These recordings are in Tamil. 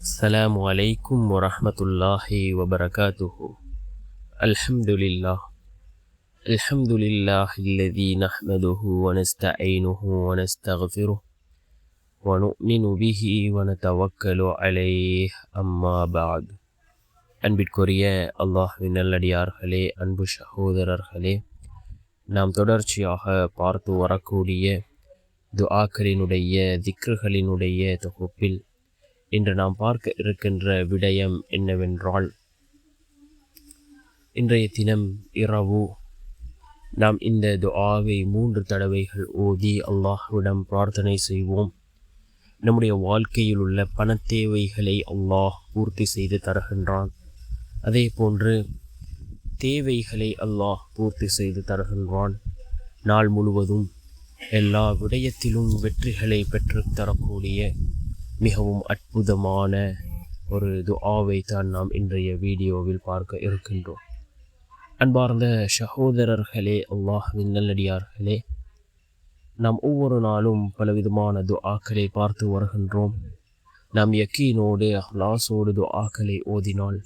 السلام عليكم ورحمة الله وبركاته. الحمد لله الحمد لله الذي نحمده ونستعينه ونستغفره ونؤمن به ونتوكل عليه أما بعد. அன்பிற்குரிய அல்லாஹ்வின் நல்லடியார்களே, அன்பு சகோதரர்களே, நாம் தொடர்ச்சியாக பார்த்து வரக்கூடிய துஆக்களினுடைய திக்ருகளினுடைய தொகுப்பில் இன்று நாம் பார்க்க இருக்கின்ற விடயம் என்னவென்றால், இன்றைய தினம் இரவு நாம் இந்த துஆவை 3 தடவைகள் ஓதி அல்லாஹ்விடம் பிரார்த்தனை செய்வோம். நம்முடைய வாழ்க்கையில் உள்ள பண தேவைகளை அல்லாஹ் பூர்த்தி செய்து தருகின்றான். அதே போன்று தேவைகளை அல்லாஹ் பூர்த்தி செய்து தருகின்றான். நாள் முழுவதும் எல்லா விடயத்திலும் வெற்றிகளை பெற்று தரக்கூடிய மிகவும் அற்புதமான ஒரு துஆவை தான் நாம் இன்றைய வீடியோவில் பார்க்க இருக்கின்றோம். அன்பார்ந்த சகோதரர்களே, அல்லாஹ்வின் நல்லடியார்களே, நாம் ஒவ்வொரு நாளும் பலவிதமான துஆக்களை பார்த்து வருகின்றோம். நாம் யக்கீனோடு அஹ்லாஸோடு துஆக்களை ஓதினால்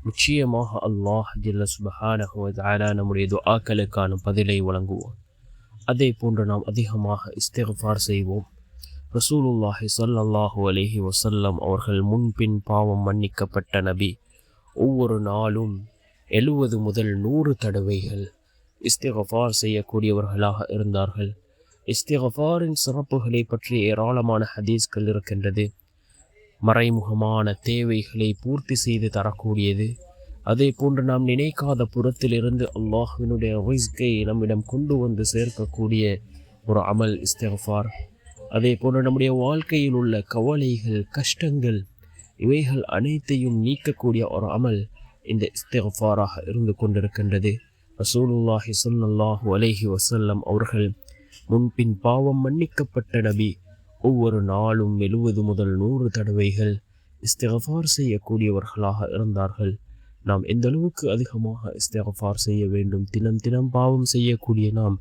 நிச்சயமாக அல்லாஹ் ஜல்ல சுப்ஹானஹு வ தஆலா நம்முடைய துஆக்களுக்கான பதிலை வழங்குவோம். அதே போன்று நாம் அதிகமாக இஸ்திக்ஃபார் செய்வோம். ரசூலுல்லாஹி ஸல்லல்லாஹு அலைஹி வஸல்லம் அவர்கள் முன்பின் பாவம் மன்னிக்கப்பட்ட நபி. ஒவ்வொரு நாளும் 70 முதல் 100 தடவைகள் இஸ்திக்ஃபார் செய்யக்கூடியவர்களாக இருந்தார்கள். இஸ்திக்ஃபாரின் சிறப்புகளை பற்றி ஏராளமான ஹதீஸ்கள் இருக்கின்றது. மறைமுகமான தேவைகளை பூர்த்தி செய்து தரக்கூடியது. அதே போன்று நாம் நினைக்காத புறத்திலிருந்து அல்லாஹ்வினுடைய ரிஸ்கை நம்மிடம் கொண்டு வந்து சேர்க்கக்கூடிய ஒரு அமல் இஸ்திக்ஃபார். அதே போன்று நம்முடைய வாழ்க்கையில் உள்ள கவலைகள், கஷ்டங்கள், இவைகள் அனைத்தையும் நீக்கக்கூடிய ஒரு அமல் இந்த இஸ்திக்ஃபாராக இருந்து கொண்டிருக்கின்றது. ரசூலுல்லாஹி ஸல்லல்லாஹு அலைஹி வஸல்லம் அவர்கள் முன்பின் பாவம் மன்னிக்கப்பட்ட நபி. ஒவ்வொரு நாளும் 70 முதல் 100 தடவைகள் இஸ்திக்ஃபார் செய்யக்கூடியவர்களாக இருந்தார்கள். நாம் எந்த அளவுக்கு அதிகமாக இஸ்திக்ஃபார் செய்ய வேண்டும்? தினம் பாவம் செய்யக்கூடிய நாம்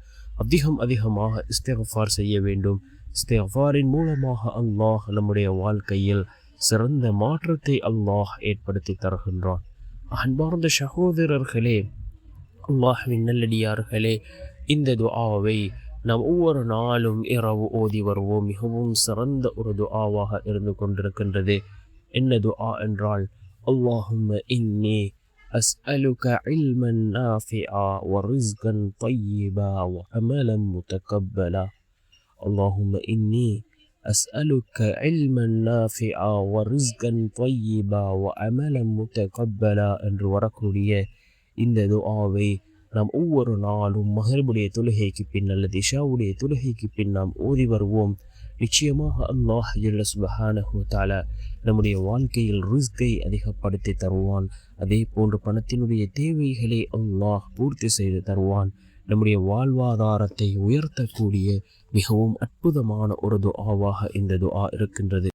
அதிகமாக இஸ்திக்ஃபார் செய்ய வேண்டும். இஸ்திக்ஃபாரின் மூலமாக அல்லாஹ் நம்முடைய வாழ்க்கையில் சிறந்த மாற்றத்தை அல்லாஹ் ஏற்படுத்தி தருகின்றான். அன்பார்ந்த சகோதரர்களே, அல்லாஹ்வின் நல்லடியார்களே, இந்த துஆவை நாம் ஒவ்வொரு நாளும் இரவு ஓதி வருவோம். மிகவும் சிறந்த ஒரு துஆவாக இருந்து கொண்டிருக்கின்றது. என்ன துஆ என்றால், அல்லாஹும்ம இன்னி அஸ்அலுக இல்மன் நாஃபிஆ வ ரிஸ்கன் தய்யிபா வ அமலன் முதகப்பலா. அல்லாஹும்ம இன்னி அஸ்அலுக இல்மன் நாஃபிஆ வ ரிஸ்கன் தய்யிபா வ அமலன் முதகப்பலா என்று வரக்கூடிய இந்த துஆவை நாம் ஒவ்வொரு நாளும் மஹ்ரிபுடைய தொழுகைக்கு பின் அல்லது இஷாவுடைய தொழுகைக்கு பின் நாம் ஓதி வருவோம். நிச்சயமாக அல்லாஹ் ஜல்ல சுப்ஹானஹு வ தஆலா நம்முடைய வாழ்க்கையில் ரிஸ்கை அதிகப்படுத்தி தருவான். அதே போன்று பணத்தினுடைய தேவைகளை அல்லாஹ் பூர்த்தி செய்து தருவான். நம்முடைய வாழ்வாதாரத்தை உயர்த்தக்கூடிய மிகவும் அற்புதமான ஒரு துஆவாக இந்த துஆ இருக்கின்றது.